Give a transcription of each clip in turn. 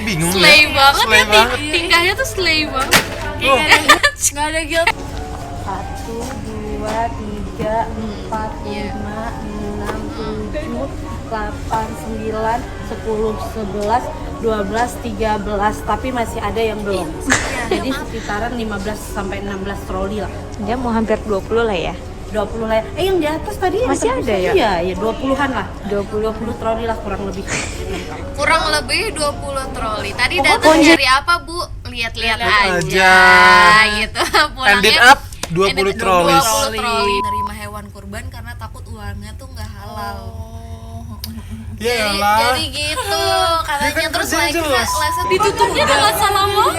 bingung slay ya. banget Slay ya, banget. tingkahnya tuh slay banget. Oh. Nggak ada guilt. 1, 2, 3, 4, 5, 6, 7, 8, 9, 10, 11, 12, 13. Tapi masih ada yang belum. Jadi sekitaran 15 sampai 16 troli lah. Dia mau hampir 20 lah ya. 20 lah. Yang di atas tadi yang Masih tembus ada ya? Iya, ya 20-an lah. 20 troli lah kurang lebih. Kurang lebih 20 troli. Tadi Oh, datang kunci- nyari apa, Bu? Lihat-lihat Lihat aja gitu. Ended up 20 troli. 20 troli. Nerima hewan kurban karena takut uangnya tuh nggak halal. Ya Jadi, lah. jadi gitu katanya, Dia kan terus kerjanya jelas. lesson ditutupnya dengan salaman.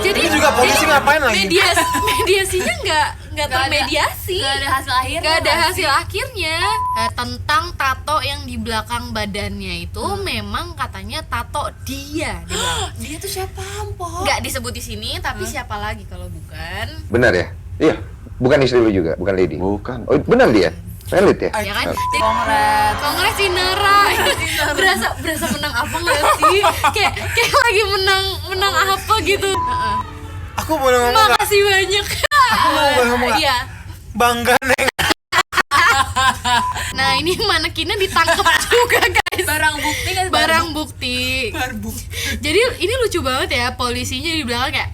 Jadi Ini juga polisi ngapain lagi? mediasinya nggak termediasi. Gak ada hasil akhirnya. Gak ada hasil akhirnya. Tentang tato yang di belakang badannya itu memang katanya tato dia. Dia tuh siapa, Ampo? Nggak disebut di sini, tapi siapa lagi kalau bukan? Benar ya? Iya. Bukan istri lu juga, bukan Lady. Bukan. Oh, benar dia. Valid ya? Ya kan? Jadi, Kongres. Kongres Sinara. berasa menang apa nggak sih? kayak lagi menang apa gitu. Aku boleh ngomong nggak? Makasih banyak. Aku boleh ngomong nggak? Iya. Bangga Neng. Nah ini manekinnya ditangkap juga guys. Barang bukti kan? Barang bukti. Jadi ini lucu banget ya, polisinya di belakang kayak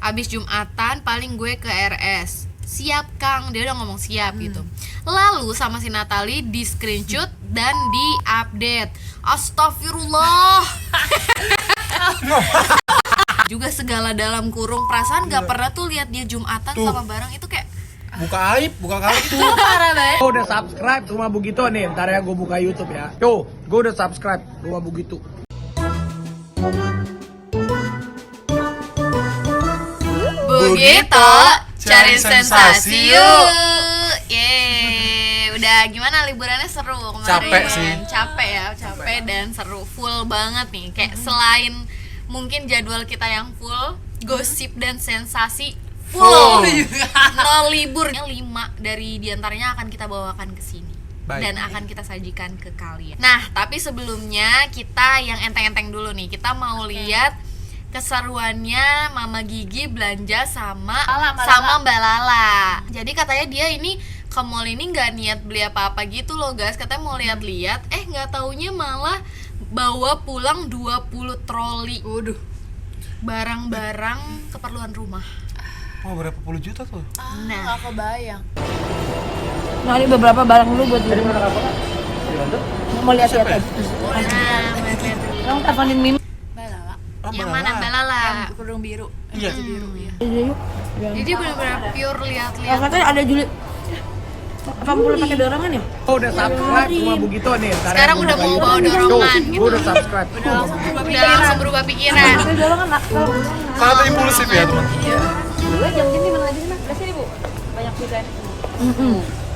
abis Jumatan paling gue ke RS. Siap Kang, dia udah ngomong siap gitu. Lalu sama si Natali di screenshot dan di update. Astagfirullah. Juga segala dalam kurung, perasaan gak pernah tuh lihat dia Jumatan Tuh. sama barang itu kayak Buka aib, buka kartu. parah banget. Gue udah subscribe Rumah Bugito nih, ntar ya gue buka YouTube ya. Tuh, gue udah subscribe Rumah Bugito. Begitu, cari sensasi yuk. Yeay, udah gimana liburannya seru kemarin? Capek sih. Capek ya, capek dan seru, full banget nih. Kayak selain mungkin jadwal kita yang full, gosip dan sensasi full. No liburnya 5 dari diantaranya akan kita bawakan ke sini. Baik. Dan akan kita sajikan ke kalian. Nah, tapi sebelumnya kita yang enteng-enteng dulu nih. Kita mau lihat keseruannya Mama Gigi belanja sama Mbak Lala. Jadi katanya dia ini ke mall ini nggak niat beli apa-apa gitu loh guys. Katanya mau lihat-lihat, nggak taunya malah bawa pulang 20 troli. Waduh. Barang-barang keperluan rumah. Oh, berapa puluh juta tuh? Nah, Gak kebayang. Nah, ini beberapa barang dulu buat diri. Mau lihat-lihat aja. Kamu teleponin Mimi. Mbak Lala. Oh, yang Mbak mana Lala. Mbak Lala? Yang kerudung biru. Iya. Biru ya. Jadi dia benar-benar pure lihat-lihat. Katanya ada Juli. Apa boleh pakai dorongan ya? Gue udah subscribe Rumah Bugito nih, ntar ya Sekarang gua udah buka mau YouTube. bawa dorongan Tuh, gitu. gue udah subscribe. Udah langsung berubah pikiran. Pakai dorongan lah. Sangat impulsif ya teman. Gue jam ini mana aja nih? Kasih Bu. Banyak juga.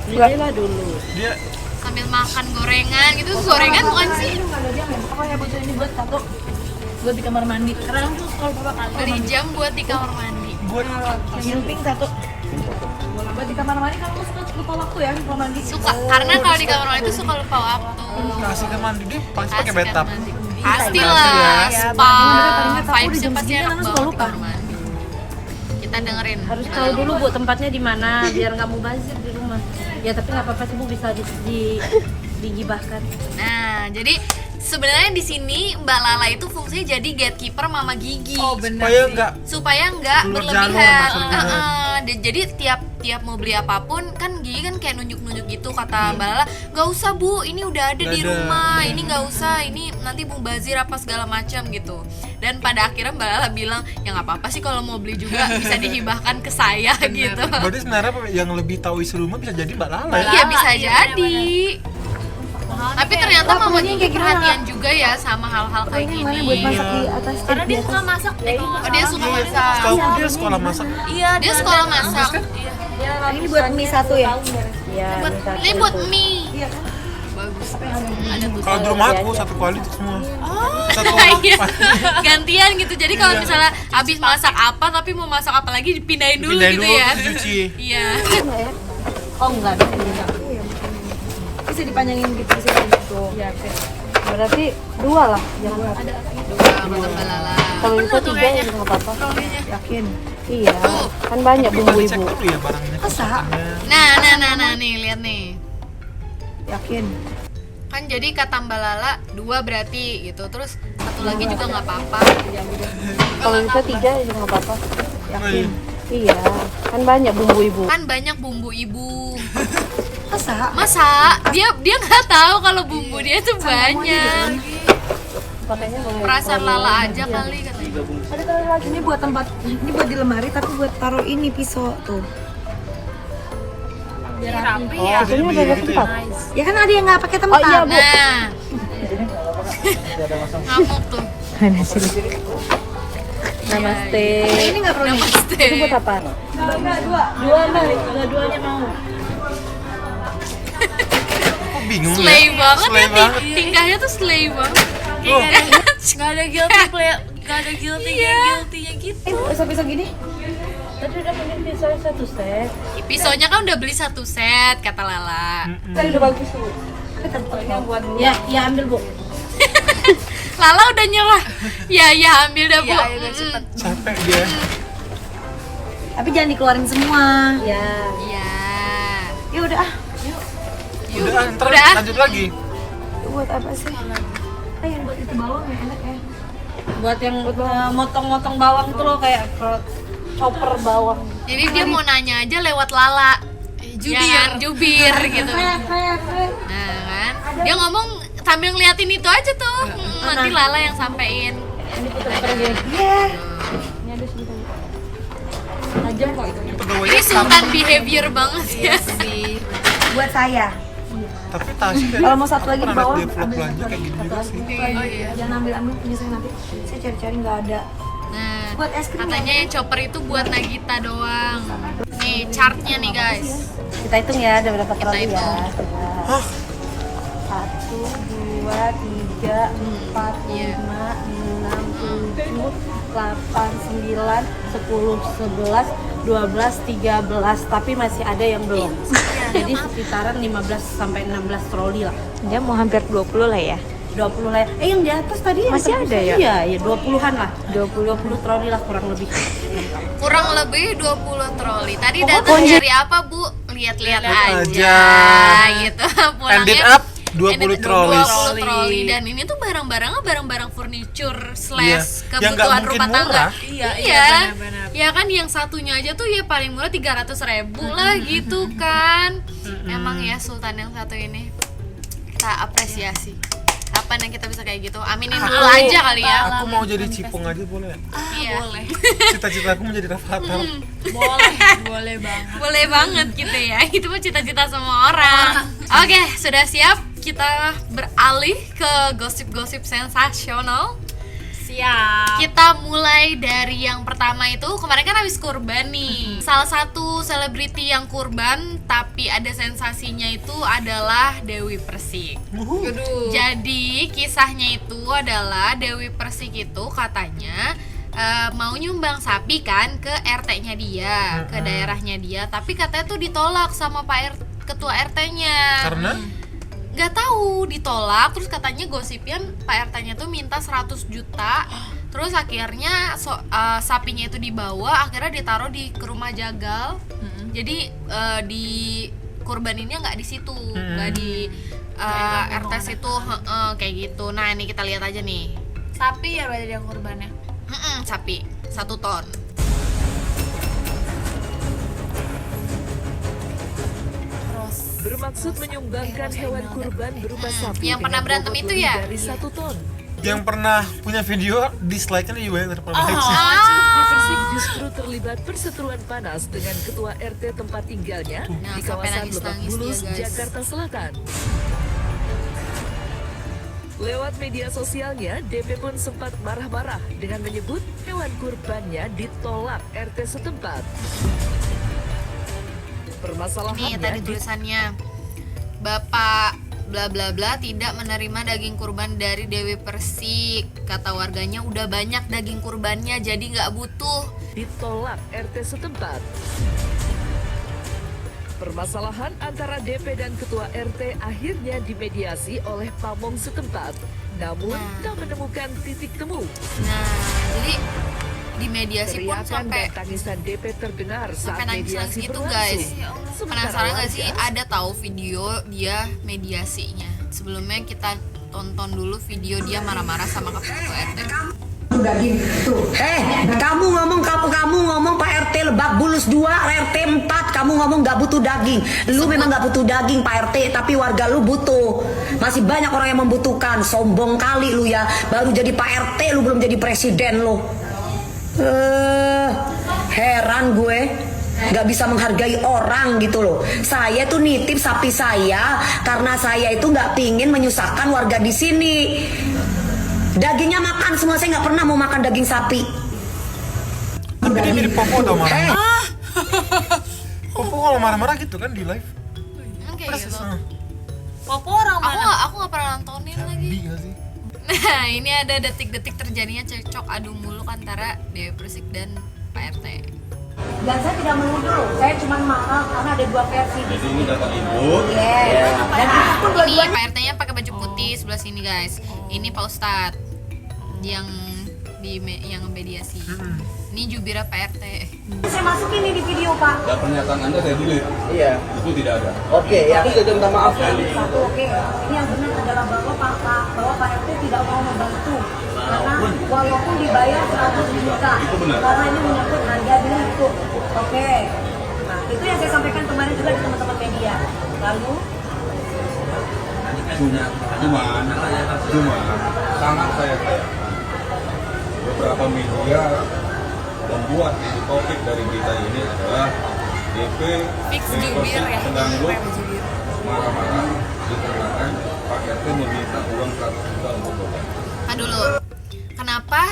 Belilah dulu. Dia Sambil makan gorengan gitu. Gorengan bukan sih? Apa ya butuh ini buat satu buat di kamar mandi. Sekarang tuh kalau bapak kantor Beli jam buat di kamar mandi. buat yang pink satu. Buat di kamar mandi kamu suka lupa waktu ya di kamar mandi. Suka, karena kalau di kamar mandi itu suka lupa waktu. kasih ke mandi dia pasti pakai Asik bathtub. kan mandi. Pasti Pasti lah, ya. spa, Paling nggak tahu vibes-nya jam pasti segini enak kan suka banget di lupa. kamar mandi. Kita dengerin. Harus tahu dulu Bu tempatnya di mana biar nggak mubazir di rumah. Ya tapi nggak apa-apa sih Bu bisa digibahkan. Nah, jadi sebenarnya di sini Mbak Lala itu fungsinya jadi gatekeeper Mama Gigi. Oh bener Supaya sih. enggak Supaya nggak Keluar berlebihan. jalur maksudnya. Jadi tiap mau beli apapun kan Gigi kan kayak nunjuk-nunjuk gitu, kata Mbak Lala, nggak usah Bu, ini udah ada Udah di ada. rumah, ini nggak usah, ini nanti mubazir apa segala macam gitu. Dan pada akhirnya Mbak Lala bilang ya nggak apa-apa sih kalau mau beli juga bisa dihibahkan ke saya gitu. berarti sebenarnya yang lebih tahu isi rumah bisa jadi Mbak Lala ya? Iya bisa iya, jadi. Tapi ternyata Mama Gigi perhatian juga ya sama hal-hal kayak Mana buat gini. masak di atas Karena di dia atas. suka masak deh. kalau nggak Oh, dia salah. suka masak. Tahu dia sekolah masak. Iya, Dia sekolah masak. Ini buat mie satu ya? Iya. Ini buat mie. Bagus. Ada tuh. Kalau di rumah aku satu kualitas semua. Satu Iya. Gantian gitu. Jadi kalau misalnya habis masak apa tapi mau masak apa lagi dipindahin dulu Pindahin gitu dulu ya. terus dicuci. Iya. Oh enggak bisa dipanjangin gitu bisa gitu. Iya, oke. Berarti 2 lah, jangan ada. 2 kata Mbak Lala. Kalau itu 3 ya nggak apa-apa. Yakin? Iya. Kan banyak bumbu Cek ibu. dulu ya barangnya. Nah, nih, lihat nih. Yakin? Kan jadi kata Mbak Lala 2 berarti gitu. Terus satu lagi juga nggak apa-apa. Kalau itu 3 ya nggak apa-apa. Yakin? Oh, Iya. Kan banyak bumbu ibu. Kan banyak bumbu ibu. Masa? Dia nggak tahu kalau bumbu dia tuh banyak. Pakainya boleh. Perasaan Lala aja kali katanya. Ada kali lagi ini buat tempat, ini buat di lemari tapi buat taruh ini pisau tuh. Biar rapi Oh, ya. ini beli ada gitu tempat. Ya kan ada yang nggak pakai tempat. Oh iya, Bu. Nah, ngamuk tuh. Namaste. Ini nggak perlu. Namaste. Itu buat apa? Enggak, dua-duanya mau. Kok bingung Slay ya? banget Slay ya, banget. tingkahnya tuh slay banget. Nggak ada guilty play, nggak ada guilty-nya gitu. Pisau-pisau gini. Tadi udah punya pisau 1 set. Pisaunya kan udah beli 1 set kata Lala. Tadi udah bagus tuh. Tentunya buat ya ambil Bu. Lala udah nyerah. Ya ambil dah, Bu. Iya, udah cepet. Capek dia. Tapi jangan dikeluarin semua. Ya. Iya. Ya udah ah. Yuk. Udah, ntar Udah. lanjut lagi. Buat apa sih? Yang buat itu bawang ya enak ya. Buat yang motong-motong bawang itu loh kayak chopper bawang. Jadi dia mau nanya aja lewat Lala. Jubir. Ya kan? Jubir gitu. Nah kan, dia ngomong sambil ngeliatin itu aja tuh. Nanti Lala yang sampein. Ini putar-putar gini. Iya. Ini ada sebentar. Tajam kok itu. Ini pegawainya Ini sultan behavior banget ya sih. Buat saya. Tapi Tasya kan Kalau mau satu lagi di pernah bawah, liat dia vlog belanja kayak gitu juga sih. Jangan ambil punya saya nanti. Saya cari-cari nggak ada. Nah, Buat es krim. katanya yang chopper itu buat Nagita doang. Nih chartnya nih guys. Kita hitung ya, ada berapa Kita troli ya. hitung. 1, 2, 3, 4, 5, 6, 7, 8, 9, 10, 11, 12, 13. Tapi masih ada yang belum. Jadi sekitaran 15 sampai 16 troli lah. Dia mau hampir 20 lah ya. 20 lah. Yang di atas tadi yang Masih terbesar ada ya? Iya, ya 20-an lah. 20 troli lah kurang lebih. Kurang lebih 20 troli. Tadi datang dari apa, Bu? Lihat-lihat aja. aja. Gitu. Ended up 20 troli. 20 troli. Dan ini tuh barang-barangnya barang-barang furniture slash Iya, yang nggak kebutuhan mungkin rumah tangga. murah. Iya, benar-benar. Ya kan yang satunya aja tuh ya paling murah 300.000 lah gitu kan. Emang ya Sultan yang satu ini kita apresiasi. Kapan yang kita bisa kayak gitu? Aminin dulu aja kali ya. Aku mau jadi cipung aja boleh? Iya. Boleh. Cita-cita aku menjadi Rafathar. Boleh banget. Boleh banget gitu ya. Itu mah cita-cita semua orang. Oke, sudah siap? Kita beralih ke gosip-gosip sensasional. Siap. Kita mulai dari yang pertama itu, kemarin kan habis kurban nih. Salah satu selebriti yang kurban tapi ada sensasinya itu adalah Dewi Persik. Jadi kisahnya itu adalah Dewi Persik itu katanya mau nyumbang sapi kan ke RT-nya dia, ke daerahnya dia, tapi katanya tuh ditolak sama ketua RT-nya. Karena Nggak tahu, ditolak. Terus katanya gosipnya Pak RT-nya tuh minta 100 juta. Terus akhirnya sapinya itu dibawa, akhirnya ditaruh di ke rumah jagal. Jadi di kurbaninnya nggak di situ, nggak di RT situ, kayak gitu. Nah ini kita lihat aja nih. Sapi ya berarti yang kurbannya. Sapi 1 ton. Bermaksud menyumbangkan hewan kurban berupa sapi Yang pernah dengan berantem bobot itu lebih ya? dari 1 ton. yang pernah punya video dislike-nya juga yang daripada like sih. Dewi Persik justru terlibat perseteruan panas dengan ketua RT tempat tinggalnya Nah, di sampai kawasan Lebak nangis-nangis Bulus, dia, guys. Jakarta Selatan. Lewat media sosialnya, DP pun sempat marah-marah dengan menyebut hewan kurbannya ditolak RT setempat. Nih Permasalahannya tadi tulisannya, Bapak bla bla bla tidak menerima daging kurban dari Dewi Persik. Kata warganya udah banyak daging kurbannya jadi nggak butuh. ditolak RT setempat. Permasalahan antara DP dan ketua RT akhirnya dimediasi oleh pamong setempat, namun tak menemukan titik temu. Nah, jadi di mediasi pun Teriakan sampai dan tangisan DP terdengar saat nangis-nangis mediasi gitu berlangsung. guys. Sementara Penasaran gak sih? warga- Ada tahu video dia mediasinya. Sebelumnya kita tonton dulu video dia marah-marah sama ketua RT. Kamu ngomong Pak RT Lebak Bulus 2, RT 4, kamu ngomong nggak butuh daging. Lu memang nggak butuh daging Pak RT, tapi warga lu butuh. Masih banyak orang yang membutuhkan. Sombong kali lu ya, baru jadi Pak RT lu belum jadi presiden lu. Heran gue. Nggak bisa menghargai orang gitu loh. Saya tuh nitip sapi saya karena saya itu nggak pingin menyusahkan warga di sini. Dagingnya makan semua, saya nggak pernah mau makan daging sapi. Tapi dia mirip Popo tau marah. Popo kalau marah-marah gitu kan di live. Emang kayak Persis. gitu. Popo orang mana? Aku nggak pernah nontonin lagi. Iya sih. Nah, ini ada detik-detik terjadinya cekcok adu mulut antara Dewi Persik dan Pak RT. Dan saya tidak menuduh, saya cuma marah karena ada dua versi di Jadi ini data input. Dan itu pun Ini Pak RT-nya pakai baju putih sebelah sini guys. Ini Pak Ustadz yang yang mediasi. Ini jubirnya Pak RT. saya masukin nih di video Pak. Dan pernyataan Anda saya delete. Iya. Itu tidak ada. Oke, ya aku sudah minta maaf. Satu oke. Ini yang benar adalah bahwa Pak RT tidak mau membantu. Karena walaupun dibayar 100 juta, Itu benar. karena ini menyangkut harga diri itu. Oke. Nah, itu yang saya sampaikan kemarin juga di teman-teman media. Lalu Cuma sangat saya beberapa media membuat itu topik dari berita ini adalah DP Fix jubir ya. sedangdut Pakai baju biru. marah-marah dikarenakan Pak RT meminta uang 100 juta untuk berobat. Dulu. Kenapa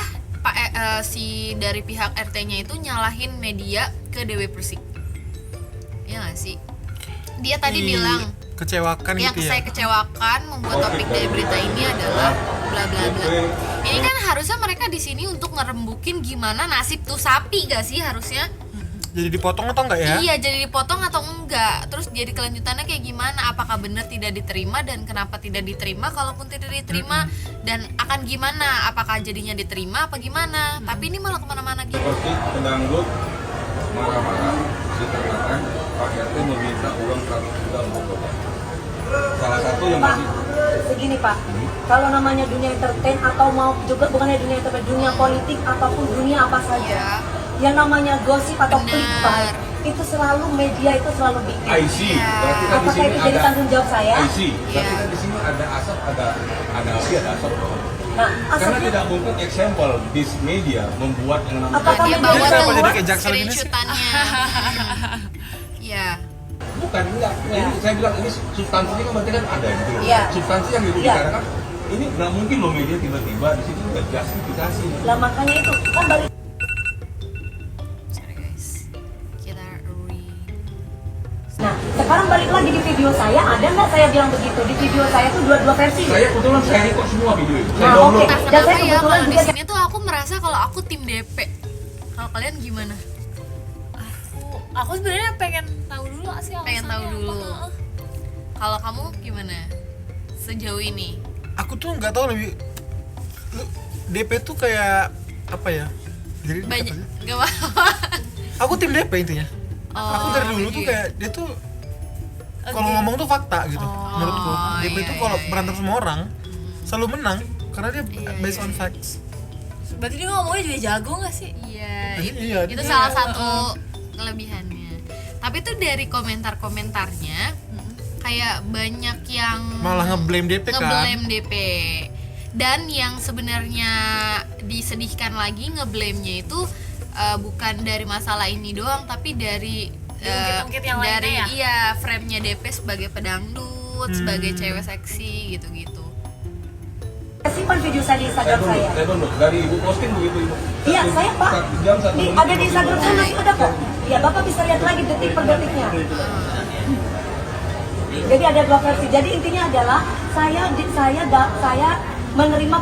si dari pihak RT-nya itu nyalahin media ke Dewi Persik? Ya nggak sih? Dia tadi bilang Kecewakan yang gitu ya. saya kecewakan membuat topik dari berita ini adalah bla bla bla. Ini kan harusnya mereka di sini untuk ngerembukin gimana nasib tuh sapi gak sih harusnya? Jadi dipotong atau enggak ya? Iya, jadi dipotong atau enggak? Terus jadi kelanjutannya kayak gimana? Apakah benar tidak diterima dan kenapa tidak diterima? Kalaupun tidak diterima dan akan gimana? Apakah jadinya diterima apa gimana? Tapi ini malah kemana-mana gitu. Seperti pedangdut marah-marah dikarenakan Pak RT meminta uang 100 juta untuk berobat. Salah satu yang Pak, masih segini Pak, kalau namanya dunia entertain atau mau juga bukannya dunia entertain, dunia politik ataupun dunia apa saja, yang namanya gosip atau Benar. clickbait itu selalu media itu selalu bikin. IC, berarti kan di Apakah sini itu jadi ada tanggung jawab saya? IC, berarti kan di sini ada asap, ada api, ada asap. Nah, Karena asapnya tidak mungkin example di media membuat yang namanya Apakah Dia media bawa Kenapa tuh jadi kayak jaksel gini sih? screenshotannya. Iya. bukan enggak. Ini saya bilang ini substansinya kan berarti kan ada gitu loh. Iya. Substansi yang Iya. dibicarakan ini nggak mungkin loh media tiba-tiba di situ udah justifikasi. lah makanya itu kan balik. Sorry guys. Kita Nah, sekarang balik lagi di video saya, ada nggak saya bilang begitu? Di video saya tuh dua versi. Saya kebetulan saya record semua video itu. Saya Nah, download. oke. Nah, Dan kenapa saya ya kebetulan kalau di juga sini tuh aku merasa kalau aku tim DP. Kalau kalian gimana? Aku sebenarnya pengen tahu dulu sih Pengen tahu alasannya dulu. apa. Kalau kamu gimana? Sejauh ini? Aku tuh nggak tahu lebih DP tuh kayak apa ya? Jadi Banyak apa sih? gak apa-apa. Aku tim DP intinya. Aku dari dulu tuh iya. kayak dia tuh kalau ngomong tuh fakta gitu menurutku. DP iya, tuh kalau iya, berantem sama orang selalu menang karena dia based iya. on facts. Berarti dia ngomongnya juga jago gak sih? Iya, Iya, itu dia- salah satu kelebihannya. Tapi tuh dari komentar-komentarnya kayak banyak yang Malah ngeblame DP kan. ngeblame DP. Dan yang sebenarnya disedihkan lagi ngeblame-nya itu bukan dari masalah ini doang, tapi dari Ungkit-ungkit yang lainnya dari ya? iya frame-nya DP sebagai pedangdut, sebagai cewek seksi gitu-gitu. simpan video saya di Instagram saya. Saya download dari ibu posting begitu ibu. Iya, saya Pak. Jam 1 menit. Ada di Instagram saya masih ada kok. Ya, Bapak bisa lihat lagi detik per detiknya. Jadi ada dua versi. Jadi intinya adalah saya menerima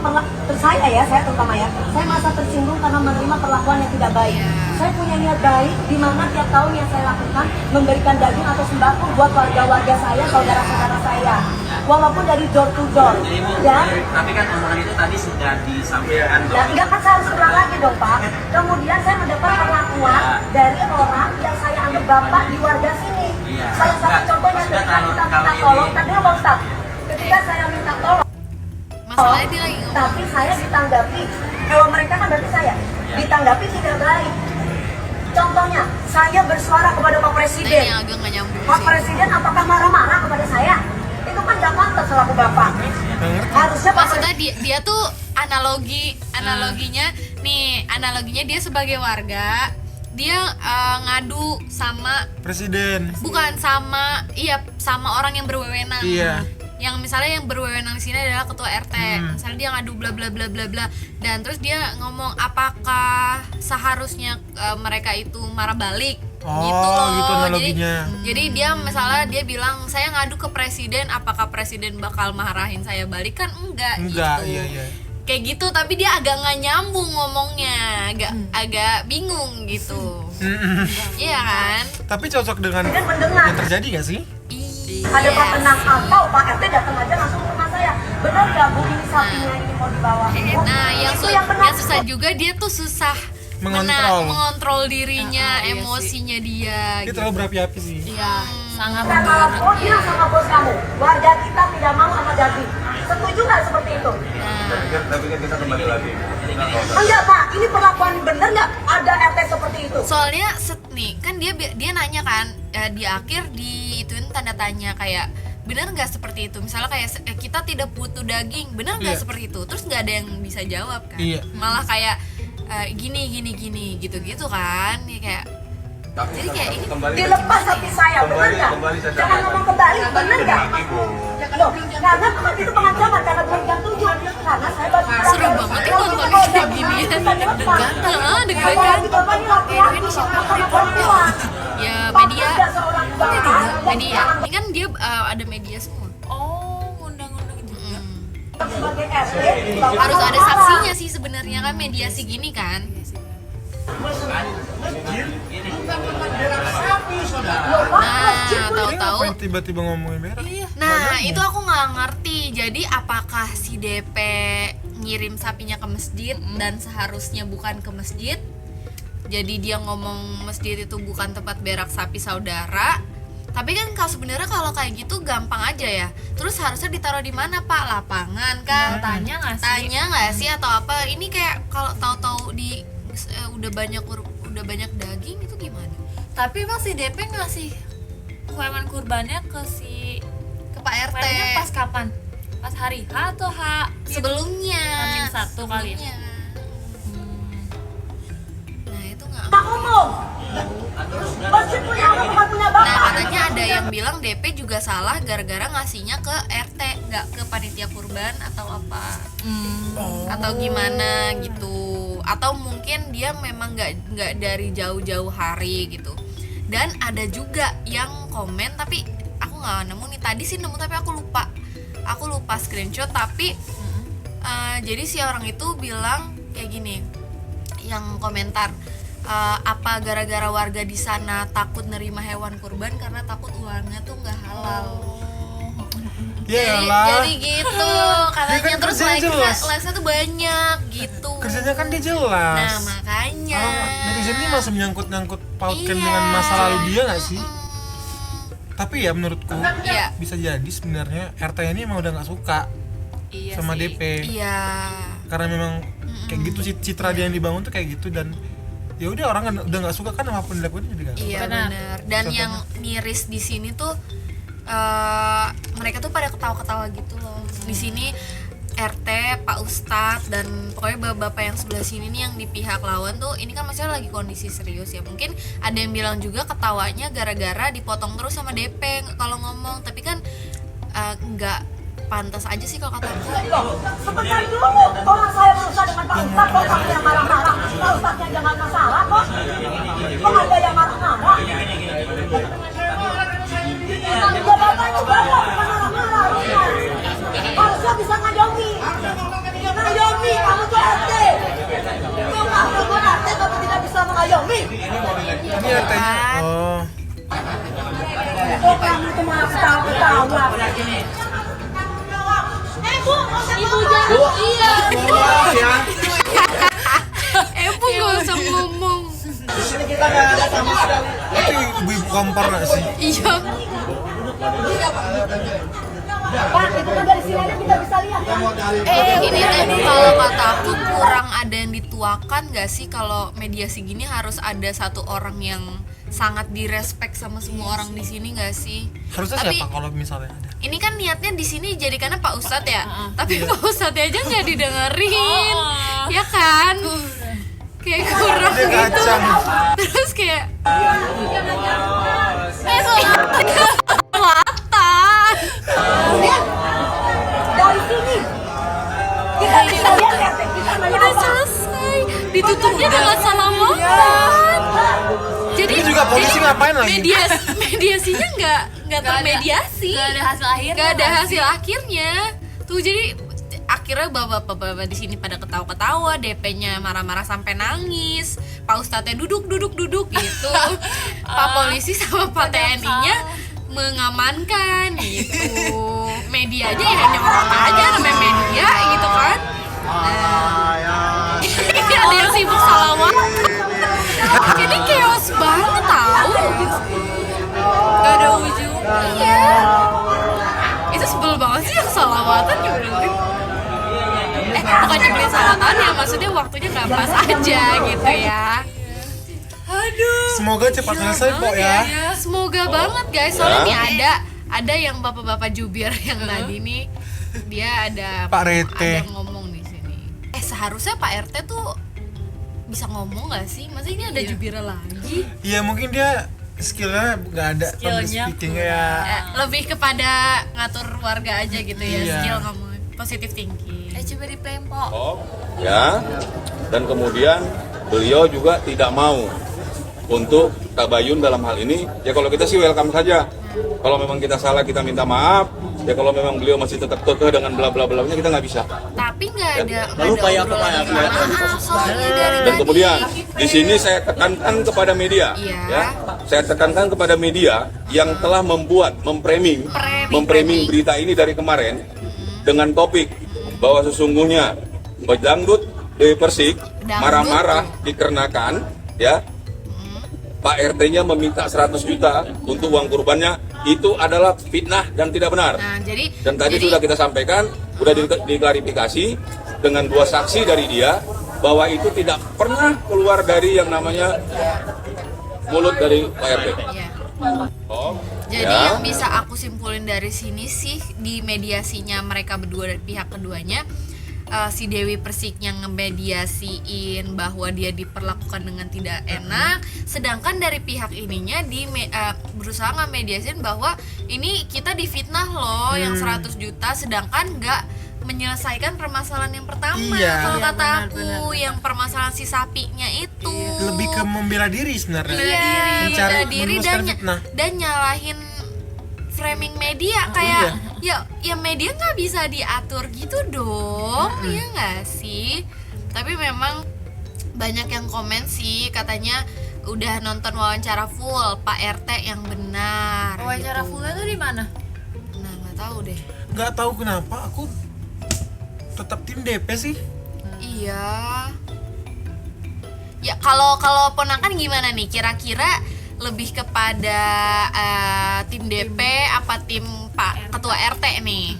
saya terutama ya, saya merasa tersinggung karena menerima perlakuan yang tidak baik. Saya punya niat baik di mana tiap tahun yang saya lakukan memberikan daging atau sembako buat warga-warga saya, saudara-saudara saya, walaupun dari door to door. Ya. Tapi kan omongan itu tadi sudah disampaikan. Enggak kan saya harus ulang lagi dong Pak. Kemudian saya mendapat perlakuan dari orang yang saya anggap bapak di warga sini. Salah satu contohnya ketika kita minta tolong, tadi Pak Ustaz, ketika saya minta tolong, Masalahnya dia lagi ngomong. tapi saya ditanggapi, kalau mereka kan berarti saya ditanggapi tidak baik. Contohnya, saya bersuara kepada Pak Presiden. Yang agak nggak nyambung Pak sih. Presiden apakah marah-marah kepada saya? Itu kan nggak pantas selaku bapak. Harusnya Pak Maksudnya dia tuh analoginya dia sebagai warga, dia ngadu sama Presiden. bukan sama orang yang berwenang. Iya. Yang misalnya yang berwenang di sini adalah ketua RT. Misalnya dia ngadu bla bla bla bla bla, dan terus dia ngomong apakah seharusnya mereka itu marah balik. Gitu loh. Gitu analoginya. Jadi dia misalnya dia bilang saya ngadu ke presiden, apakah presiden bakal marahin saya balik? Kan enggak gitu. Iya. Kayak gitu, tapi dia agak nggak nyambung ngomongnya, agak bingung gitu. Iya kan? Tapi cocok dengan mendengar. yang terjadi gak sih? ada Pak Tenang atau Pak RT datang aja langsung ke rumah saya. Benar nggak Bu ini sapinya ini mau dibawa? Nah, yang susah juga dia tuh susah mengontrol dirinya, emosinya dia. Dia terlalu berapi-api sih. Iya, sangat Telepon bilang sama bos kamu, warga kita tidak mau sama daging. Setuju nggak seperti itu? Tapi kan kita kembali lagi. Enggak Pak, ini perlakuan bener nggak ada RT seperti itu? Soalnya nih kan dia nanya kan di akhir ituin tanda tanya kayak benar nggak seperti itu, misalnya kayak kita tidak butuh daging, benar nggak seperti itu, terus nggak ada yang bisa jawab kan, malah kayak gini gitu kan, ya kayak jadi kayak ini dilepas sapi saya, benar nggak? Jangan ngomong kembali, benar nggak? Loh, karena kan itu pengancaman karena bukan jam 7, karena saya baru seru banget ya nonton kayak gini ya, deg-degan ini siapa ya media ini kan dia ada media semua. Undang-undang juga. Harus ada saksinya sih sebenarnya kan, mediasi gini kan. Nah, tahu-tahu tiba-tiba ngomongin merah. Nah, itu aku nggak ngerti. Jadi apakah si DP ngirim sapinya ke masjid dan seharusnya bukan ke masjid? Jadi dia ngomong masjid itu bukan tempat berak sapi saudara. Tapi kan kalau sebenarnya kalau kayak gitu gampang aja ya. Terus harusnya ditaruh di mana Pak? Lapangan kan? Tanya nggak sih atau apa? Ini kayak kalau tahu-tahu di udah banyak daging itu gimana? Tapi emang si DP ngasih hewan kurbannya ke Pak RT pas kapan? Pas hari H atau H? Sebelumnya. H-1 kali ya? Nah itu nggak umum. Masjid punya umum, bukan punya bapak. Nah katanya ada yang bilang DP juga salah gara-gara ngasihnya ke RT, nggak ke panitia kurban atau apa, atau gimana gitu, atau mungkin dia memang nggak dari jauh-jauh hari gitu. Dan ada juga yang komen tapi aku nggak nemu nih, tadi sih nemu tapi aku lupa screenshot, tapi jadi si orang itu bilang kayak gini, yang komentar apa gara-gara warga di sana takut nerima hewan kurban karena takut uangnya tuh nggak halal. Jadi gitu katanya, kan terus like-nya tuh banyak gitu. Kerjanya kan dia jelas. Nah makanya netizen ini masih menyangkut pautkan dengan masa lalu dia nggak sih? Tapi ya menurutku bisa jadi sebenarnya RT ini emang udah nggak suka sama sih. DP. Iya. Karena memang kayak gitu sih citra dia yang dibangun tuh kayak gitu, dan ya udah orang udah nggak suka kan apapun dilakukan jadi nggak suka. Iya benar. Dan contohnya, yang miris di sini tuh mereka tuh pada ketawa-ketawa gitu loh. Di sini RT, Pak Ustadz, dan pokoknya bapak-bapak yang sebelah sini nih yang di pihak lawan tuh ini kan maksudnya lagi kondisi serius ya. Mungkin ada yang bilang juga ketawanya gara-gara dipotong terus sama DP kalau ngomong, tapi kan nggak pantas aja sih kalau kata aku. Sebentar dulu, orang saya berusaha dengan Pak Ustadz, kok sampai yang marah-marah. Pak Ustadznya jangan masalah kok. Kok ada yang marah-marah? Bapak juga kok marah-marah harusnya. Harusnya bisa ngadomi. RT-nya. Oh. Bu nggak usah ngomong. Itu ibu-ibu kampar nggak sih? Iya. Ini tuh kalau kata aku kurang ada yang dituakan nggak sih, kalau mediasi gini harus ada satu orang yang sangat direspek sama semua orang di sini nggak sih? Harusnya Tapi, siapa kalau misalnya ada? ini kan niatnya di sini jadikannya Pak Ustadz ya, tapi Pak Ustadz aja nggak didengerin, ya kan? Kayak kurang Dia gitu. kacang. Terus kayak Dari sini kita bisa lihat udah selesai, ditutupnya dengan salawatan. Jadi Ini juga polisi ngapain lagi? mediasinya nggak termediasi, Nggak ada hasil akhirnya. nggak ada hasil akhirnya. Tuh jadi akhirnya bapak-bapak di sini pada ketawa-ketawa, DP-nya marah-marah sampai nangis, Pak Ustadznya duduk gitu, Pak polisi sama Pak TNI-nya mengamankan gitu. Media aja ya hanya orang aja namanya media gitu kan. Ini ada yang sibuk salawat. Ini chaos banget tau. Gak ada ujung. Iya. Itu sebel banget sih yang salawatan nyebelin. Bukan nyebelin salawatan ya, maksudnya waktunya gak pas aja gitu ya. Aduh. Semoga cepat selesai kok ya. Semoga banget guys. Soalnya nih ada yang bapak-bapak jubir yang tadi nih, dia ada Pak RT. ada ngomong di sini. Seharusnya Pak RT tuh bisa ngomong nggak sih? Masa ini ada jubirnya lagi? Iya mungkin dia skillnya nggak ada public speaking ya. Lebih kepada ngatur warga aja gitu ya, Iya. skill ngomong positive thinking. Coba di Pempo. Ya, dan kemudian beliau juga tidak mau untuk tabayun dalam hal ini. Ya kalau kita sih welcome saja. Kalau memang kita salah kita minta maaf. Ya kalau memang beliau masih tetap kekeh dengan bla bla blanya kita nggak bisa. Tapi nggak ada upaya soalnya dari Dan kemudian di sini saya tekankan kepada media, Iya. ya, saya tekankan kepada media yang telah memframing berita ini dari kemarin dengan topik bahwa sesungguhnya pedangdut Dewi Persik marah-marah dikarenakan ya Pak RT-nya meminta 100 juta untuk uang kurbannya, itu adalah fitnah dan tidak benar. Nah, Dan tadi sudah kita sampaikan, sudah diklarifikasi dengan 2 saksi dari dia bahwa itu tidak pernah keluar dari yang namanya mulut dari Pak RT. Jadi yang bisa aku simpulin dari sini sih, di mediasinya mereka berdua dan pihak keduanya, si Dewi Persik yang ngemediasiin bahwa dia diperlakukan dengan tidak enak, sedangkan dari pihak ininya berusaha ngemediasiin bahwa ini kita difitnah loh yang 100 juta, sedangkan nggak menyelesaikan permasalahan yang pertama. Iya. Kalau kata aku, yang permasalahan si sapinya itu Lebih ke membela diri sebenarnya. membela diri meluluskan fitnah. dan nyalahin framing media kayak ya media nggak bisa diatur gitu dong, ya nggak sih? Tapi memang banyak yang komen sih, katanya udah nonton wawancara full Pak RT yang benar. Wawancara gitu. fullnya tuh di mana? Nah nggak tahu deh. Nggak tahu kenapa aku tetap tim DP sih. Iya. Ya kalau ponakan gimana nih? Kira-kira lebih kepada tim DP apa tim Pak Ketua RT nih?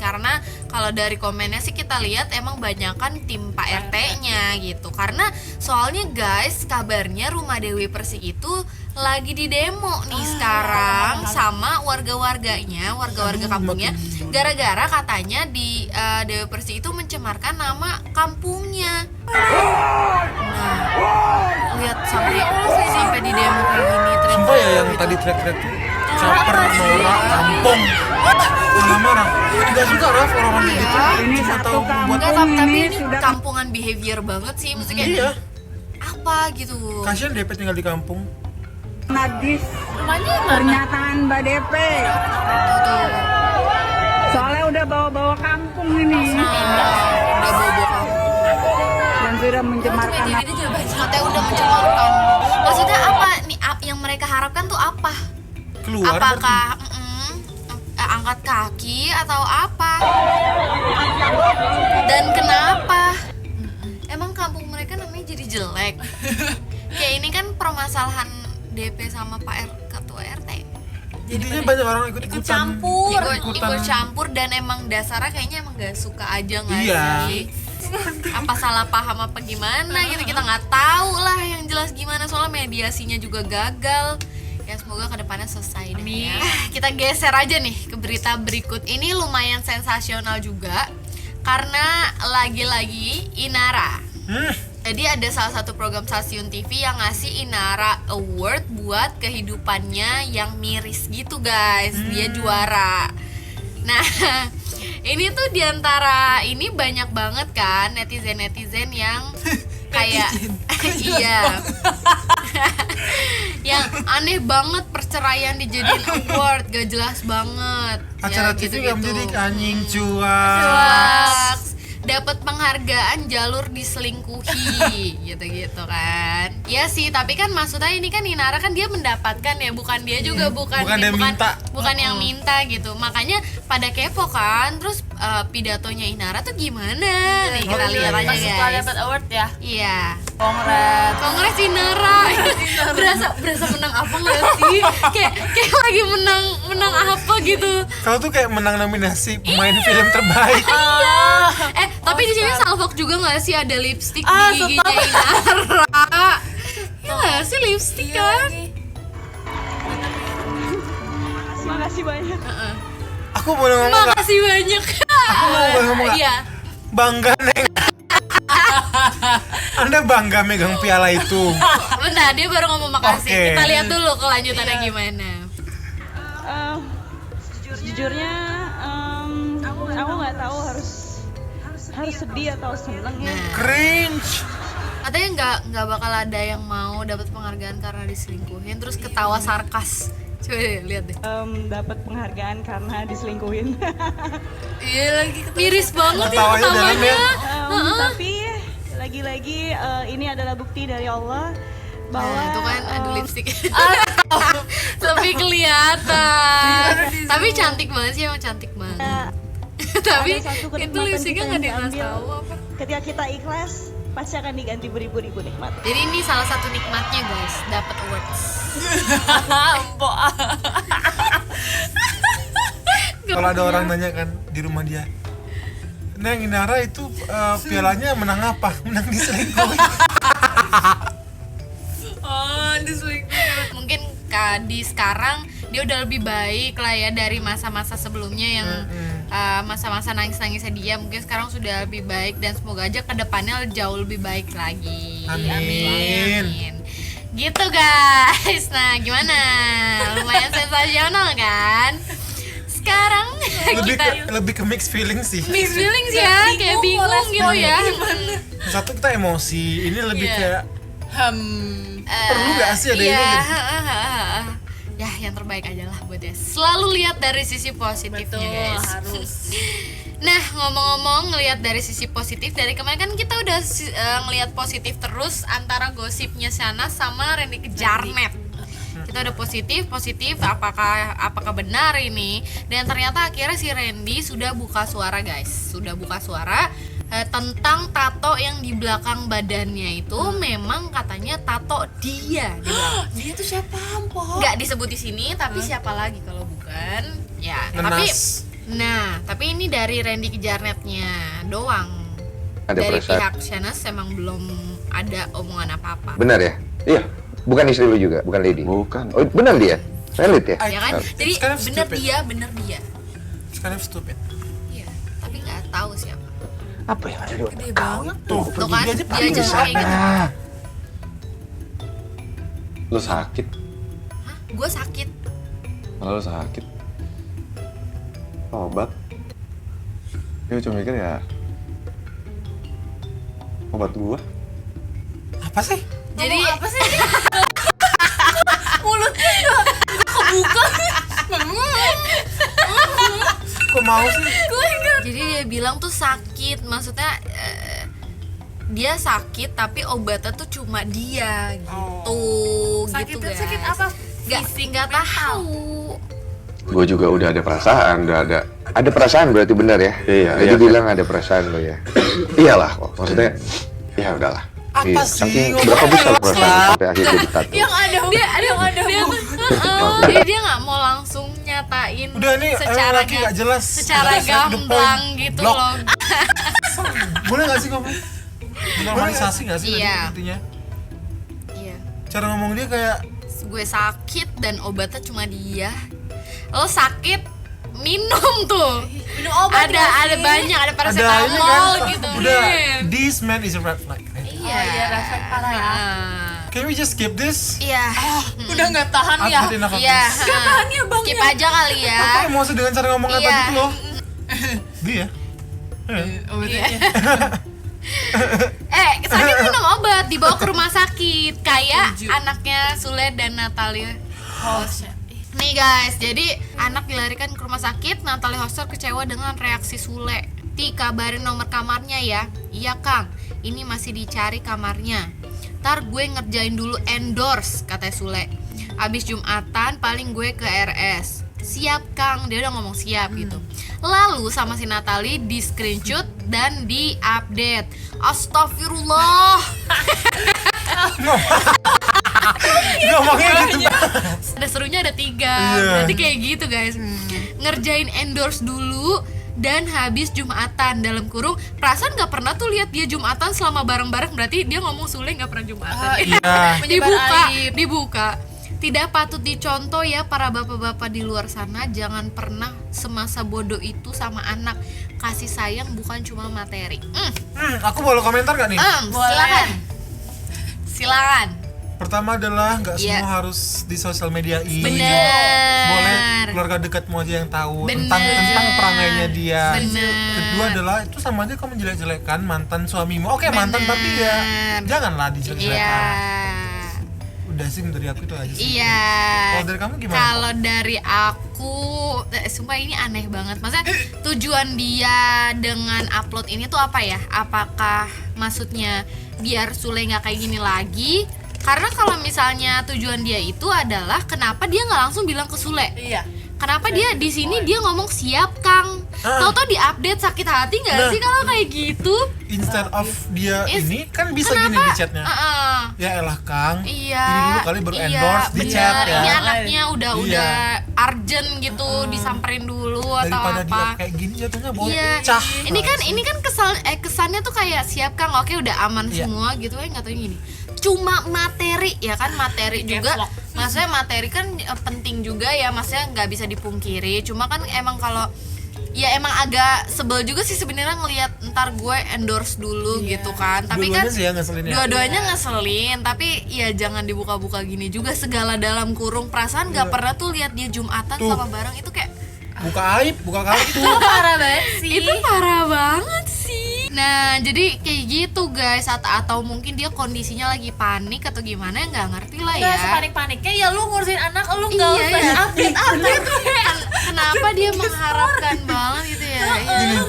Karena kalau dari komennya sih kita lihat emang banyakan tim Pak RT-nya gitu. Karena soalnya guys, kabarnya Rumah Dewi Persik itu lagi di demo nih sekarang sama warga-warganya, warga-warga kampungnya, gara-gara katanya di Dewi Persik itu mencemarkan nama kampungnya. Nah, lihat sampai di demo kayak gini. Sumpah ya yang tadi teriak-teriak tuh caper, norak, kampung, marah-marah. Tidak suka Raf orang-orang gitu. Cuma tahu buat Tapi ini kampungan behavior banget sih, maksudnya kayak iya. apa gitu. Kasian DP tinggal di kampung. Nadis Rumahnya mana? pernyataan Mbak DP. Soalnya udah bawa-bawa kampung ini. Udah bobo kamu. Dan sudah mencemarkan. Katanya udah mencemarkan. Maksudnya apa nih? mereka harapkan tuh apa? Keluar apakah angkat kaki atau apa? Dan kenapa? Emang kampung mereka namanya jadi jelek? Kayak ini kan permasalahan DP sama Ketua RT. Jadinya banyak orang ikut campur dan emang dasarnya kayaknya emang gak suka aja nggak sih? Apa salah paham apa gimana gitu, kita nggak tahu lah yang jelas gimana, soalnya mediasinya juga gagal. Ya semoga kedepannya selesai deh ya. Kita geser aja nih ke berita berikut. Ini lumayan sensasional juga karena lagi-lagi Inara. Jadi ada salah satu program stasiun TV yang ngasih Inara Award buat kehidupannya yang miris gitu guys. Dia juara. Nah ini tuh diantara ini banyak banget kan netizen yang kayak iya yang aneh banget perceraian dijadiin award, gak jelas banget. Acara TV gak menjadi anjing cuak. Dapat penghargaan jalur diselingkuhi gitu kan. Ya sih, tapi kan maksudnya ini kan Inara kan dia mendapatkan ya, bukan dia juga bukan yang minta gitu. Makanya pada kepo kan. Terus pidatonya Inara tuh gimana? Nih kita lihat aja guys. Setelah dapat award ya. Iya. Kongres Inara. berasa menang apa enggak sih? Kayak lagi menang apa gitu. Kau tuh kayak menang nominasi pemain film terbaik. Tapi di sini salvok juga nggak sih, ada lipstick di giginya Inara? Ya nggak sih, lipstick kan? Makasih banyak. Aku boleh ngomong nggak? Makasih banyak. Aku boleh ngomong nggak? Iya. Bangga Neng. Anda bangga megang piala itu. Bentar, dia baru ngomong makasih. Okay. Kita lihat dulu kelanjutannya gimana. Sejujurnya aku nggak tahu harus sedih atau seneng ya. Cringe. Katanya nggak bakal ada yang mau dapat penghargaan karena diselingkuhin, terus ketawa sarkas. Coba deh, lihat deh. Dapat penghargaan karena diselingkuhin. Iya lagi miris banget ya Ketawanya ketawanya. Tapi lagi-lagi ini adalah bukti dari Allah bahwa itu kan ada lipstick. Lebih kelihatan. Tapi cantik banget sih, emang cantik banget. Tapi itu lipsticknya nggak dikasih tahu apa. Ketika kita ikhlas, pasti akan diganti beribu-ribu nikmat. Jadi ini salah satu nikmatnya guys, dapat awards. Kalau ada orang nanya kan di rumah dia, Neng, Inara itu pialanya menang apa? Menang diselingkuhin. Diselingkuhin. Mungkin di sekarang dia udah lebih baik lah ya dari masa-masa sebelumnya yang masa-masa nangis-nangisnya dia. Mungkin sekarang sudah lebih baik dan semoga aja kedepannya jauh lebih baik lagi. Amin. Gitu guys. Nah gimana? Lumayan sensasional kan? Sekarang lebih ke mixed feelings sih. Mixed feelings ya, kayak bingung gitu ya. Satu kita emosi, ini lebih kayak perlu gak sih ada ini? Ya yang terbaik aja lah buat dia. Selalu lihat dari sisi positifnya. Betul, guys. Harus. Nah ngomong-ngomong ngelihat dari sisi positif, dari kemarin kan kita udah ngelihat positif terus antara gosipnya Shana sama Randy Kejarnet. Kita udah positif apakah benar ini, dan ternyata akhirnya si Randy sudah buka suara guys, tentang tato yang di belakang badannya itu memang katanya tato dia di belakang. Dia tuh siapa, Ampo? Nggak disebut di sini, tapi siapa lagi kalau bukan ya. Tapi ini dari Randy Kejarnetnya doang. Dari pihak Shanas emang belum ada omongan apa-apa. Benar ya? Iya. Bukan istri lu juga, bukan Lady. Bukan. Oh, benar dia. Valid ya? Ya kan? Jadi benar dia. Sekarang stupid. Iya, tapi nggak tahu siapa. Apa yang ada di otak kau itu? Tuh kan, dia aja kayak gitu. Lu sakit? Hah? Gue sakit. Kalau lu sakit, obat. Dia cuma mikir ya obat gua. Apa sih? Jadi apa sih? Mulutnya kebuka. Kok mau sih? Jadi dia bilang tuh sakit, maksudnya dia sakit tapi obatnya tuh cuma dia gitu. Sakit, gitu guys. sakit apa? Nggak tahu. Gue juga udah ada perasaan, ada perasaan berarti benar ya? Iya. Jadi bilang ada perasaan lo ya. Iyalah kok, maksudnya ya udahlah. Apa sih? Saking berapa besar perasaan sampai akhirnya jadi tato. Yang ada dia nggak mau langsung nyatain Udah nih, secara lagi nggak jelas. secara Jelas, gamblang gitu Blok. loh. Boleh nggak sih ngomong? Normalisasi nggak sih Iya. tadi intinya? Iya. Cara ngomong dia kayak Gue sakit dan obatnya cuma dia. Lo sakit minum tuh. Minum obat Ada banyak, ada paracetamol gitu. Udah, this man is a red flag. Iya, refleks parah ya. Can we just skip this? Iya. Udah nggak tahan ya. Iya. Nggak tahan ya bang. Skip aja kali ya. Aku emosi dengan cara ngomong Iya. tadi tuh loh. Dia. Sakit minum obat, dibawa ke rumah sakit kayak anaknya Sule dan Natalie Hoster. Nih guys, jadi anak dilarikan ke rumah sakit. Natalie Hoster kecewa dengan reaksi Sule. Kabarin nomor kamarnya ya. Iya Kang, ini masih dicari kamarnya. Ntar gue ngerjain dulu endorse, kata Sule. Abis Jumatan paling gue ke RS. Siap Kang, dia udah ngomong siap gitu. Lalu sama si Natalie di screenshot dan di update. Astagfirullah. Ngomongnya gitu. Ada serunya ada 3. Iya. Berarti kayak gitu guys. Ngerjain endorse dulu dan habis Jumatan dalam kurung. Perasaan nggak pernah tuh lihat dia Jumatan selama bareng-bareng. Berarti dia ngomong Sule nggak pernah Jumatan. Iya. Dibuka. Tidak patut dicontoh ya para bapak-bapak di luar sana. Jangan pernah semasa bodoh itu sama anak. Kasih sayang bukan cuma materi. Aku boleh komentar gak nih? Silakan. Pertama adalah nggak Iya. semua harus di sosial media ini. Bener. Boleh keluarga dekatmu aja yang tahu Bener. tentang perangainya dia. Bener. Kedua adalah itu sama aja kamu jelek-jelekan mantan suamimu. Oke, mantan tapi ya janganlah dijelek-jelekan. Iya. Udah sih dari aku itu aja sih. Iya. Kalau dari kamu gimana? Kalau dari aku, sumpah ini aneh banget. Maksudnya tujuan dia dengan upload ini tuh apa ya? Apakah maksudnya biar Sule nggak kayak gini lagi? Karena kalau misalnya tujuan dia itu adalah kenapa dia nggak langsung bilang ke Sule? Iya. Kenapa dia di sini dia ngomong siap Kang? Tahu-tahu di update sakit hati nggak sih kalau kayak gitu? Instead of dia ini kan bisa gini di chatnya. Ya elah Kang. Iya. Ini dulu kali baru endorse di bener. chat ya. Ini anaknya udah urgent gitu, disamperin dulu atau Daripada apa? dia kayak gini jatuhnya Iya. bocah. Ini kan kesannya tuh kayak siap Kang, oke udah aman semua gitu kan, nggak tahu gini. Cuma materi ya kan, materi juga. Maksudnya materi kan penting juga ya, maksudnya nggak bisa dipungkiri. Cuma kan emang kalau ya emang agak sebel juga sih sebenarnya ngelihat ntar gue endorse dulu gitu kan. Tapi kan Dua-duanya sih ya ngeselin ya. dua-duanya ngeselin, tapi ya jangan dibuka-buka gini juga segala dalam kurung. Perasaan nggak pernah tuh lihat dia Jumatan sama bareng itu kayak buka aib itu. Parah banget sih. itu parah banget sih. Nah jadi kayak gitu guys, atau mungkin dia kondisinya lagi panik atau gimana, nggak ngerti lah ya. Nggak sepanik-paniknya ya lu ngurusin anak lu nggak usah update. Kenapa dia mengharapkan banget gitu ya?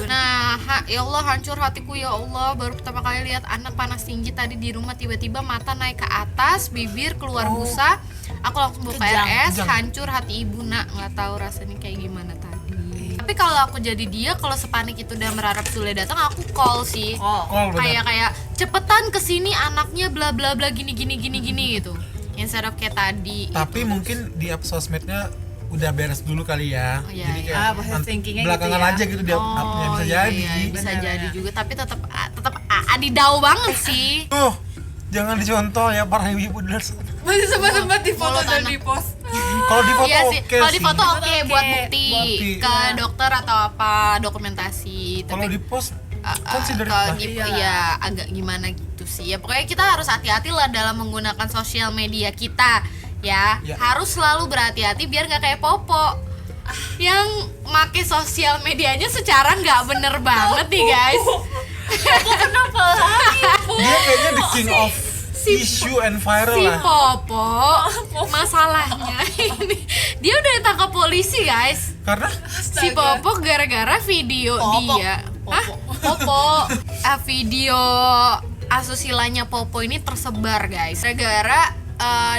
Nah, ya Allah hancur hatiku ya Allah. Baru pertama kali lihat anak panas tinggi tadi di rumah, tiba-tiba mata naik ke atas, bibir keluar busa. Aku langsung buka RS, hancur hati ibu nak. Nggak tahu rasanya kayak gimana tadi. Tapi kalau aku jadi dia, kalau sepanik itu udah berharap Sule datang, aku call sih. Kayak cepetan kesini anaknya bla bla bla gini gitu. Instead of kayak tadi. Tapi mungkin di app sosmednya udah beres dulu kali ya. Jadi kayak belakangan gitu ya. aja gitu di appnya bisa jadi. Bisa jadi juga, tapi tetap adidau banget sih. Tuh, jangan dicontoh ya para ibu di luar sana. Masih sempat di foto dan di post. Kalau di foto iya sih. oke Kalau di sih. foto oke buat bukti ke dokter atau apa dokumentasi. Kalau di post consider kalau ya agak gimana gitu sih. Ya pokoknya kita harus hati-hati lah dalam menggunakan sosial media kita ya. Harus selalu berhati-hati biar nggak kayak Popo yang make sosial medianya secara nggak bener banget nih guys. Kenapa lagi? Dia kayaknya the king of issue and viral si lah. Popo masalahnya ini dia udah ditangkap polisi guys. Karena si Popo gara-gara video dia Popo video asusilanya Popo ini tersebar guys, gara-gara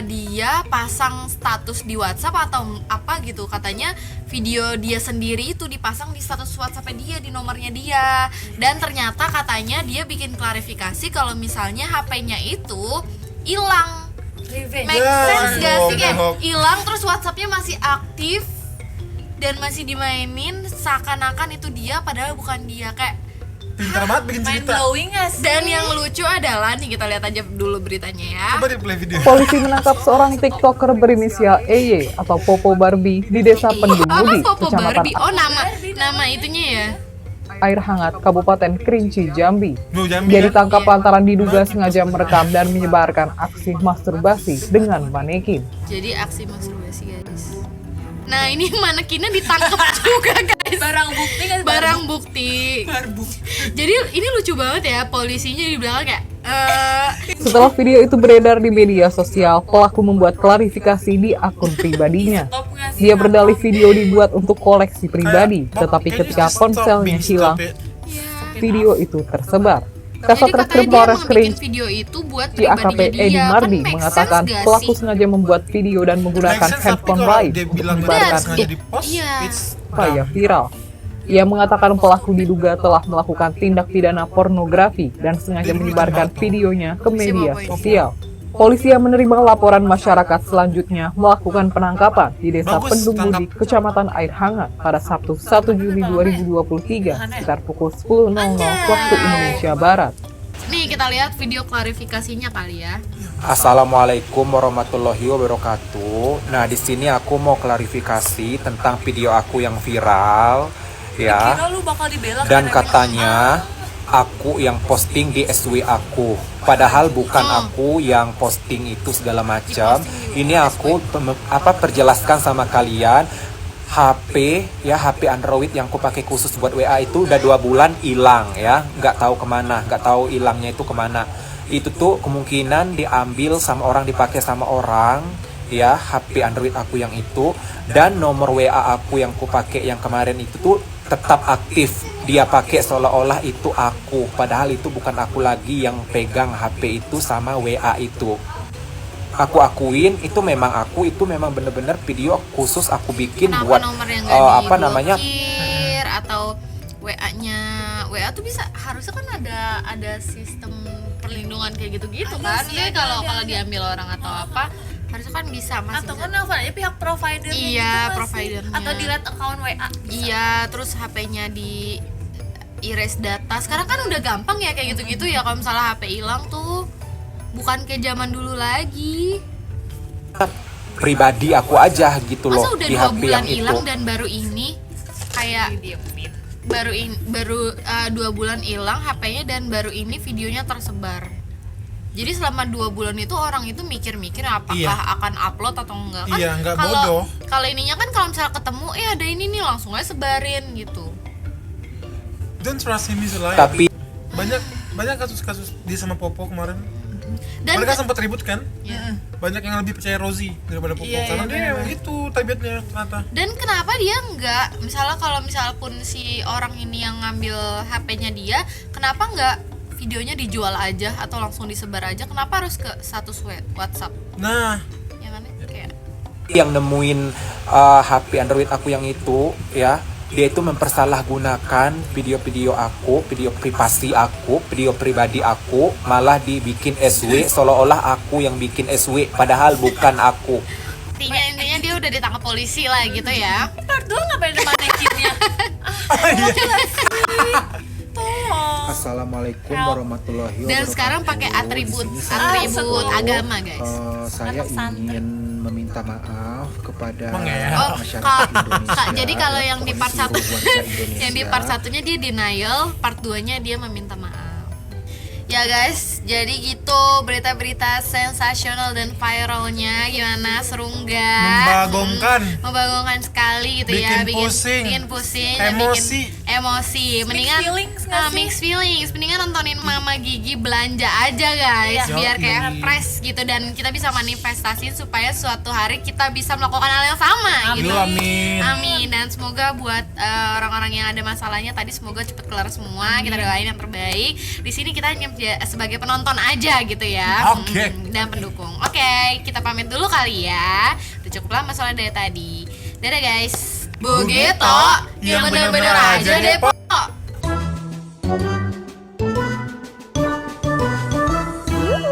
dia pasang status di WhatsApp atau apa gitu, katanya video dia sendiri itu dipasang di status WhatsApp dia, di nomornya dia. Dan ternyata katanya dia bikin klarifikasi kalau misalnya HP-nya itu hilang. Make sense gak sih, kayak hilang terus WhatsApp-nya masih aktif dan masih dimainin seakan-akan itu dia padahal bukan dia. Kayak pintar banget bikin cerita. Dan yang lucu adalah nih, kita lihat aja dulu beritanya ya. Coba di play video. Polisi menangkap seorang TikToker berinisial EY atau Popo Barbie di Desa Pendumudi, Kecamatan nama itunya ya. Air Hangat, Kabupaten Kerinci, Jambi. Dia ditangkap lantaran diduga sengaja merekam dan menyebarkan aksi masturbasi dengan manekin. Jadi aksi masturbasi guys. Nah ini manekinnya ditangkap juga guys. Barang bukti. Jadi ini lucu banget ya, polisinya di belakang kayak Setelah video itu beredar di media sosial, pelaku membuat klarifikasi di akun pribadinya. Dia berdalih video dibuat untuk koleksi pribadi, tetapi ketika ponselnya hilang, video itu tersebar. Kasat Reskrim Polres Kerinci di AKP Edi Mardi mengatakan pelaku sengaja membuat video dan menggunakan handphone lain untuk menyebarkan supaya viral. Ia mengatakan pelaku diduga telah melakukan tindak pidana pornografi dan sengaja menyebarkan videonya ke media sosial. Polisi yang menerima laporan masyarakat selanjutnya melakukan penangkapan di Desa Pendumudi, Kecamatan Air Hangat pada Sabtu 1 Juli 2023 sekitar pukul 10.00 waktu Indonesia Barat. Nih kita lihat video klarifikasinya kali ya. Assalamualaikum warahmatullahi wabarakatuh. Nah di sini aku mau klarifikasi tentang video aku yang viral ya. Dan katanya aku yang posting di SW aku. Padahal bukan aku yang posting itu segala macam. Ini aku perjelaskan sama kalian. HP Android yang aku pakai khusus buat WA itu udah 2 bulan hilang ya. Nggak tahu kemana, nggak tahu hilangnya itu kemana. Itu tuh kemungkinan diambil sama orang, dipakai sama orang ya. HP Android aku yang itu dan nomor WA aku yang aku pakai yang kemarin itu tuh tetap aktif. Dia pakai seolah-olah itu aku, padahal itu bukan aku lagi yang pegang HP itu sama WA itu. Aku akuin itu memang aku, itu memang bener-bener video khusus aku bikin. Kenapa buat apa namanya atau WA tuh bisa, harusnya kan ada sistem perlindungan kayak gitu-gitu kan. Jadi kalau diambil orang atau apa harusnya kan bisa masih. Atau kan nelfon aja pihak providernya. Iya, providernya. Atau delete account WA. Iya, terus HP-nya di erase data. Sekarang kan udah gampang ya kayak gitu-gitu ya. Kalau misalnya HP hilang tuh bukan kayak zaman dulu lagi. Pribadi aku aja gitu loh. Masa udah di 2 HP bulan yang hilang itu. dan baru ini kayak baru 2 bulan hilang HP-nya dan baru ini videonya tersebar. Jadi selama 2 bulan itu orang itu mikir-mikir apakah akan upload atau enggak kan? Iya, enggak bodoh. Kalau ininya kan kalau misalnya ketemu ada ini nih langsung aja sebarin gitu. Don't trust him is a liar. Tapi banyak kasus-kasus dia sama Popo kemarin. Dan mereka sempat ribut kan? Banyak yang lebih percaya Rosie daripada Popo karena dia emang gitu tabiatnya ternyata. Dan kenapa dia enggak, misalnya kalau pun si orang ini yang ngambil HP-nya dia, kenapa enggak videonya dijual aja atau langsung disebar aja? Kenapa harus ke status WhatsApp? Nah, ya kan kayak yang nemuin HP Android aku yang itu ya, dia itu mempersalahgunakan video-video aku, video privasi aku, video pribadi aku, malah dibikin SW seolah-olah aku yang bikin SW padahal bukan aku. Intinya dia udah ditangkap polisi lah gitu ya. Ntar dulu ngapain ada manekinnya? Assalamualaikum warahmatullahi wabarakatuh. Dan sekarang pakai atribut agama guys. Saya ingin meminta maaf kepada masyarakat Indonesia. Jadi kalau yang di part 1 yang di part 1-nya dia denial, part 2-nya dia meminta maaf. Ya guys, jadi gitu berita-berita sensasional dan viralnya. Gimana, seru nggak? Membagongkan sekali gitu. bikin ya, pusing, bikin pusing, emosi, emosi. Mendingan mixed feelings. Mendingan nontonin Mama Gigi belanja aja guys, biar kayak fresh gitu dan kita bisa manifestasiin supaya suatu hari kita bisa melakukan hal yang sama gitu. Amin. Dan semoga buat orang-orang yang ada masalahnya tadi semoga cepet kelar semua. Kita doain yang terbaik. Di sini kita hanya sebagai penonton aja gitu ya. Dan pendukung. Oke, kita pamit dulu kali ya. Udah cukup lama soalnya dari tadi. Dadah guys. Begitu, ya bener-bener aja deh, Pok.